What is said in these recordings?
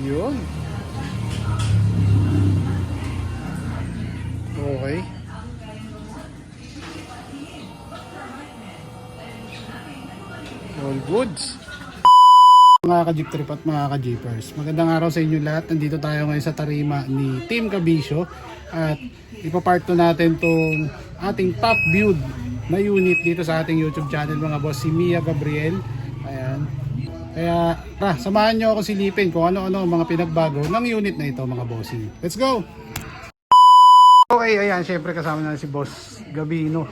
Yun. Okay. All goods. Mga ka-jeep trip at mga ka-jeepers, magandang araw sa inyo lahat. Nandito tayo ngayon sa tarima ni Team Kabisyo at ipapart to natin tong ating top build na unit dito sa ating YouTube channel mga boss, si Mia Gabriel. Ayan. Kaya samahan nyo ako silipin kung ano-ano mga pinagbago ng unit na ito mga bossing. Let's go! Okay, ayan, syempre kasama na si Boss Gabino.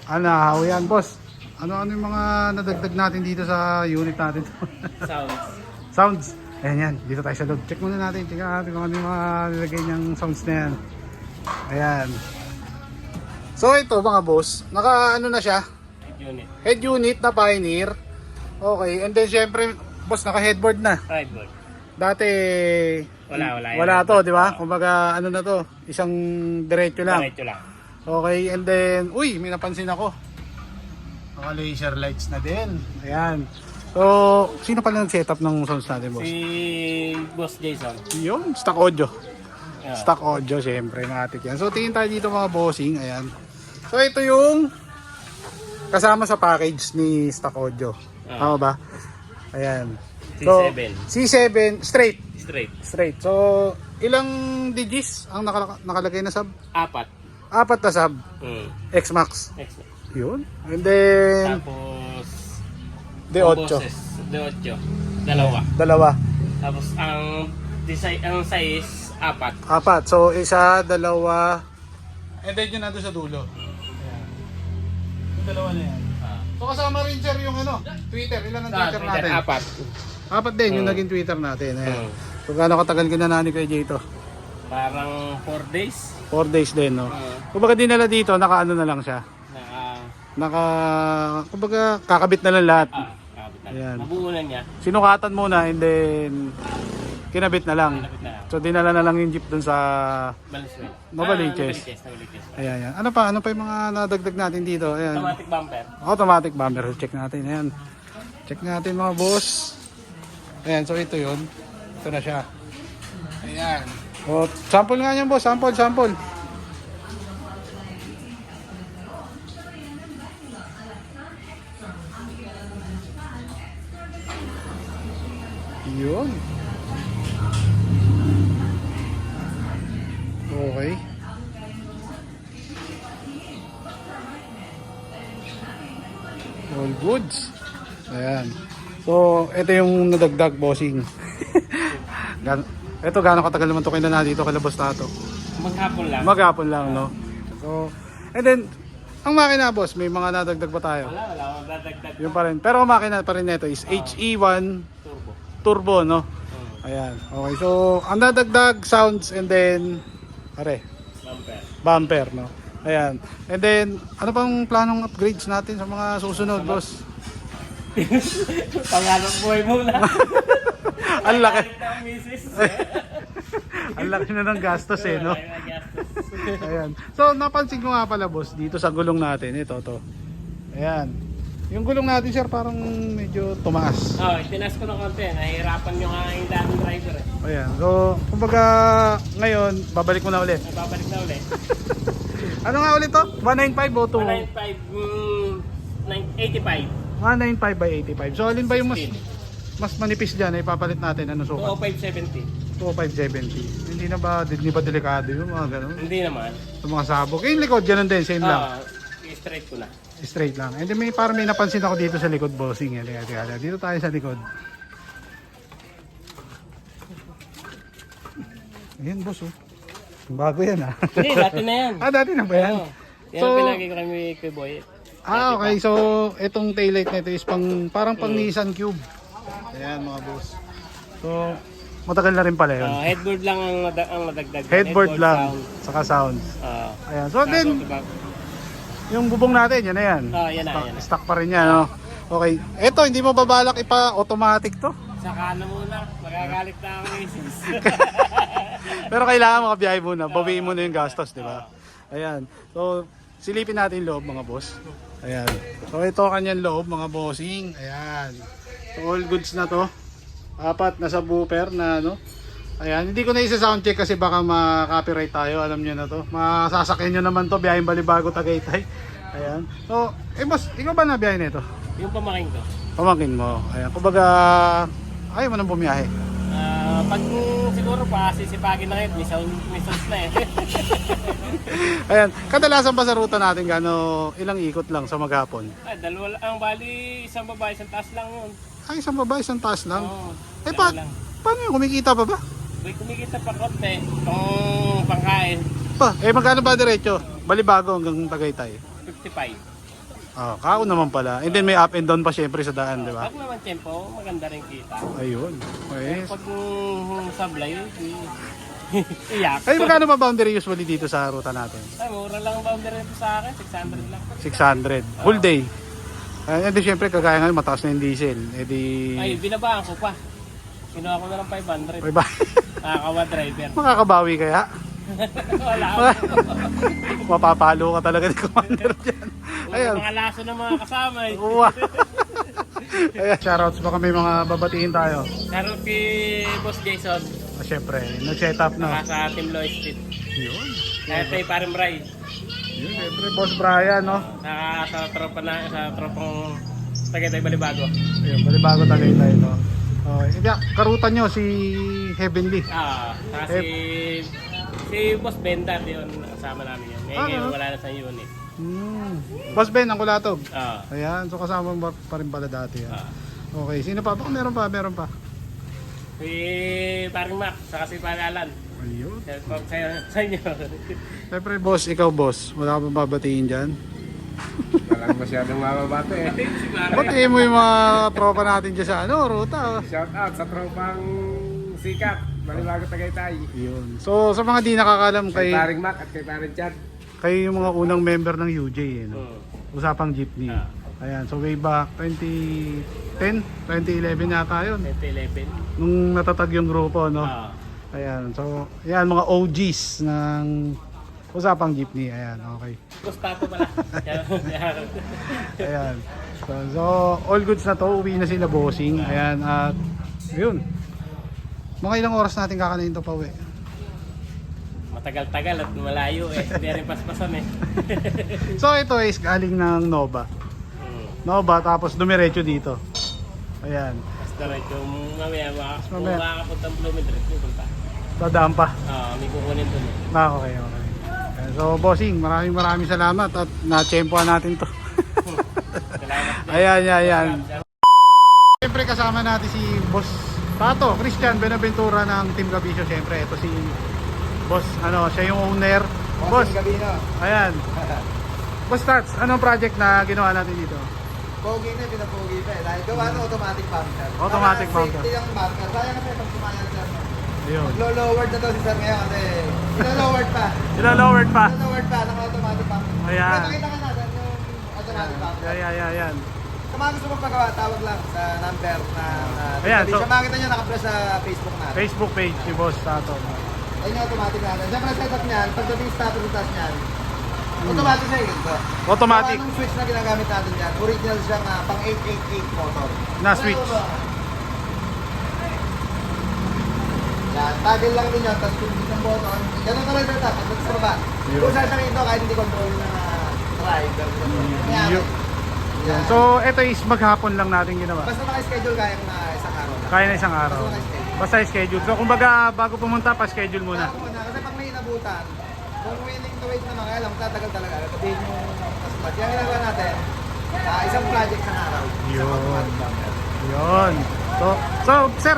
Ano, yan boss? Ano yung mga nadagdag natin dito sa unit natin? Sounds. Ayan yan. Dito tayo sa loob. Check muna natin. Tingnan natin kung ano yung mga nilagay niyang sounds na yan. Ayan. So ito mga boss, naka ano na siya? Head unit na Pioneer. Okay. And then syempre, boss, naka headboard na. Headboard. Dati wala to, di ba? Kumbaga ano na to, isang diretso lang. Diretso lang. Okay. And then, uy, may napansin ako. Mga laser lights na din. Ayan. So, sino pala nag-setup ng sounds natin, boss? Si Boss Jason. Yun, stock audio. Yeah. Stock audio, syempre, matik yan. So, tingin tayo dito mga bossing. Ayan. So, ito yung kasama sa package ni stock audio. Tama ba? Ayan. So, C7. C7, straight. Straight. So, ilang digits ang nakalagay na sub? 4. 4 na sub. X-Max. Yun. And then, Tapos D8. D8. Dalawa. Tapos ang size 4. 4. So, isa, dalawa. And then yun nandun sa dulo. Ayan. Yung dalawa na yan. So, kasama rin sir yung ano, Twitter. Ilan ang Twitter natin? 4. 4 din yung naging Twitter natin. Ayan. So, gaano katagal ginanani kay Jay to? Parang 4 days. 4 days din, no? Kumbaga dinala dito, naka-ano na lang siya. Kumbaga kakabit na lang lahat. Kabit na. Ayan. Nabuunan niya. Sinukatan muna and then kinabit na lang. Kinabit na lang. So dinala na lang yung jeep dun sa Valenzuela. Novaliches. Novaliches. Ayan. Ano pa yung mga nadagdag natin dito? Ayan. Automatic bumper. Automatic bumper. Check natin. Ayan. Check natin mga boss. Ayan. So ito yun. Ito na siya. Ayan. O, sample nga yan boss. Sample. Yun. Okay. All goods. Ayan. So, ito yung nadagdag bossing. Ito gaano katagal naman to na dito kay Labos Tato? Maghapon lang, no? So, and then, ang makina boss, may mga nadagdag pa tayo? Wala. Dadagdag. Yung pa rin. Pero ang makina pa rin nito is HE1 Turbo, no? Ayan. Okay, so ang dadagdag sounds and then bumper, no? Ayan. And then ano pang planong upgrades natin sa mga susunod, boss? Pangarap buhay muna. Ang laki. Misis. Ang laki na ng gastos no? Ayan. So napansin ko nga pala, boss, dito sa gulong natin, ito to. Ayan. Yung gulong natin, sir, parang medyo tumaas. Itinas ko ng konti. Nahihirapan yung aking daming driver eh. Ayan. So, kumbaga, ngayon, babalik mo na ulit. Babalik na ulit. Ano nga ulit to? 195 o 195, 85. 195 by 85. So, alin ba yung mas manipis dyan? Ipapalit natin. Ano sukat? 20570. 2570. Hindi ba delikado yung mga ganun? Hindi naman. Yung mga sabog. Yung likod, ganun din. Same lang. Straight ko na. Straight lang. And then parang may napansin ako dito sa likod, bossing. Teka. Dito tayo sa likod. Ayan, boss, oh. Bago yan, ah. Hindi, dati na yan. Dati na ba yan? Yan ang pinagi ko kami kay Boy. Okay. So, itong taillight nito is parang pang Nissan Cube. Ayan, mga boss. So, matagal na rin pala yun. Headboard lang ang nadagdag. Headboard lang, saka sounds. Ayan. So, then, yung bubong natin, yan na yan. Yan na. Stock pa rin yan, no? Okay. Ito, hindi mo babalak ipa-automatic to? Saka na muna. Magagalit na ang misis. Pero kailangan makabiyahe muna. Bawiin mo na yung gastos, di ba? Ayan. So, silipin natin yung loob, mga boss. Ayan. So, ito kanyang loob, mga bossing. Ayan. So, all goods na to. Apat na subwoofer na, ano, Ayan, hindi ko na isa-sound check kasi baka ma-copyright tayo. Alam nyo na to. Masasakyan nyo naman to, biyaheng Balibago, Tagaytay. Ayan. So, boss, ikaw ba nabiyahe nito? Yung pamaking ko. Pamangkin mo. Ayan, kumbaga, ayaw mo nang bumiyahe. Pag siguro pa, sisipagin na ngayon, misons na eh. Ayan, kadalasan pa sa ruta natin, ilang ikot lang sa maghapon? Ay, dalawa lang. Ang bali, isang babae, isang taas lang yun. Ay, isang babae, isang taas lang. Oo, Pa, lang. paano yun? Kumikita pa ba? May kumikita pa konti. Itong pangkain, Pa, magkano ba diretso? Balibago hanggang Tagaytay. 55. Ah, kao naman pala. And then may up and down pa syempre sa daan, di ba? Pag naman tempo, maganda rin kita. Ayun. Okay. Pag sablay, iyak. Ay, magkano ba boundary usually dito sa ruta natin? Ay, mura lang ang boundary nito sa akin, 600 lang. 600. Whole day. And then syempre kagaya ngayon mataas na yung diesel. Eh di... Ay, binabaan ko pa. Kinuha ko na lang 500. May ba? Nakakawa driver. Makakabawi kaya? Wala. Mapapalo ka talaga ni Commander dyan. Ayan. Mga laso ng mga kasama eh. Wow. Ayan, shoutouts baka may mga babatiin tayo. Laro kay Boss Jason. Ah, syempre, nag-set up na. Saka sa Team Lois Street. Yun. Kaya tayo parang Bray. Yun, syempre, Boss Brian, no? Saka sa tropa na, sa tropang Tagaytay Balibago. Ayun, Balibago Tagaytay, no? Okay. Karutan nyo si Heavenly. Saka si Boss Benda, yun, kasama namin yun. Ngayon wala na sa unit. Boss Ben, ang kulatog. Ah. Ayan, so kasama mo pa rin pala dati. Ah. Okay, sino pa? Baka meron pa. Si paring Mac, saka si Pagalan. Ayun. Sa inyo. Siyempre, boss, ikaw boss. Wala ka bang babatiin dyan? Walang masyadong mababato eh. Batiin mo yung mga tropa natin dyan sa ruta. Shout out sa tropang sikat, Balibago Tagaytay. Yun. So, sa mga di nakakalam, Kay kay, Paring Mac at kay Paring Chad. kayo yung mga unang member ng UJ, eh, no? Usapang jeepney. Ah. Ayan, so way back 2010, 2011 yata yun. 2011. Nung natatag yung grupo, no? Ah. Ayan, so, ayan, mga OGs ng Usapang Jeepney. Ayan, okay. Gustato pala. Ayan. So, all goods na to. Uwi na sila bossing. Ayan, at yun. Mga ilang oras natin kakanayin to pa uwi. Matagal-tagal at malayo eh. Hindi rin paspasan eh. So, ito is galing ng Nova. Nova, tapos dumiretso dito. Ayan. Basta rin kung mamaya kung Mamaya. makakapuntang Blumentritt, pupunta. Dadaan pa. May kukunin dun eh. Okay. Ayan, so, bossing, maraming salamat at na-tsempohan natin to. Salamat. Ayan. Siyempre kasama natin si Boss Tato, Christian Benaventura ng Team Gabisyo. Siyempre, ito si Boss, siya yung owner. Boss, Gabino. ayan. Boss Tats, anong project na ginawa natin dito? Pogi na, pinapogi pa eh. Dahil gawa ng automatic bunker. Automatic Para bunker. Safety ang bunker. Sayang kasi pag sumayan sir. Ayun. Maglo-lowered na daw si sir ngayon kasi ilo-lowered pa. Ilo-lowered pa. Ilo-lowered pa ng automatic bunker. Ayan. Pero nakita nga natin yung automatic bunker. Ayan. Kung mga gusto magpagawa, tawag lang sa number na Ayan, so- siya makita nyo naka-press sa Facebook natin. Facebook page si Boss Tato. Ayun yung automatic natin. Siyempre setup niyan, pagdating sa status ng taas niyan, automatic siya yung ganito. Automatic. So, anong switch na ginagamit natin dyan? Original siyang pang 888 motor. Na switch. Yan, toggle lang din yun, tapos kung isang button, ganun ka lang sa top, at sa baba. Yun. Kung saan siya ito, kahit hindi control ng driver. Yan. Yun. Yan. So, ito is maghapon lang natin ginawa. Basta naka-schedule kaya na isang araw lang. Kaya na isang araw. Basta schedule. So, kumbaga, bago pumunta, pa-schedule muna. Ako muna, kasi pag may inabutan, kung willing to wait naman, kaya lang, tatagal talaga. Sabihin yung mas Kaya ginagawa natin, isang project sa araw. Isang Yun. automatic bumper. Yun. So sir,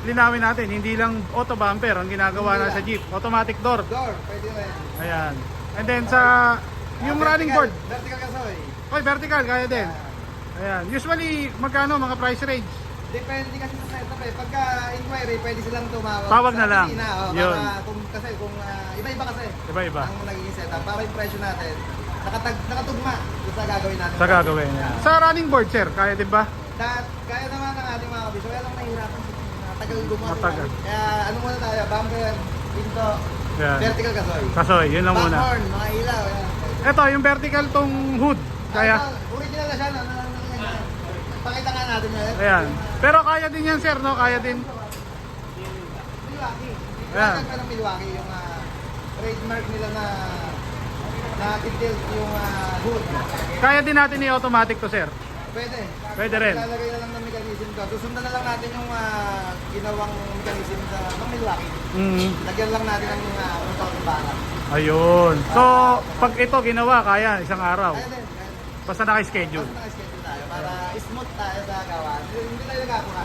linawin natin, hindi lang auto bumper ang ginagawa na sa Jeep. Automatic door. Door, pwede rin. Ayan. And then sa yung running board. Vertical kasoy. Oy, vertical kaya din. Ayan. Usually magkano mga price range? Depende kasi sa setup eh. Pagka inquiry, pwede silang tumawag. Tawag sa na lang. opisina, Yun. Kasi kung iba-iba kasi. Iba-iba. Ang nagiging setup. Para yung presyo natin, nakatugma sa gagawin natin. Sa gagawin. Sa running board, sir, kaya din ba? Kaya naman ng ating mga kabisyo. Kaya lang nahihirapan. Tagal gumawa. Matagal. Kaya ano muna tayo, bumper, pinto, Yan. vertical kasoy. Kasoy, yun lang muna. Backhorn, mga ilaw. Yan. Ito, yung vertical tong hood. Kaya. Original na siya. Pakita nga natin yun. Ayan. Pero kaya din yan, sir, no? Kaya din. Milwaukee. Yeah. Yung ng Milwaukee, yung trademark nila na detail yung hood. Kaya din natin i-automatic to, sir. Pwede. Pwede rin. Ilalagay na lang ng mechanism ko. Susundan na lang natin yung ginawang mechanism ng Milwaukee. Lagyan lang natin ng control bara. Ayun. So, pag ito ginawa, kaya isang araw. Kaya din. Basta naka-schedule. Basta naka-schedule tayo para smooth tayo sa gawa. Hindi tayo nagkakura.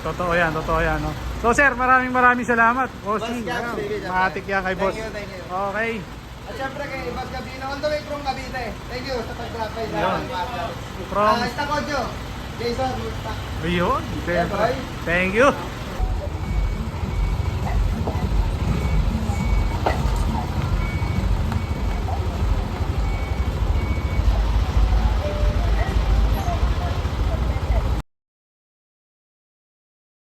Totoo yan, no? So, sir, maraming salamat. Bossing. Boss Gabs, baby, Gabs. Matik yan kay boss. Thank you. Okay. At syempre kay Boss Gabino, on the way from Cavite. Thank you sa pag-drop by sa Yun. Master. From, Stakodyo, Jason. ayun. Yeah, boy. Thank you.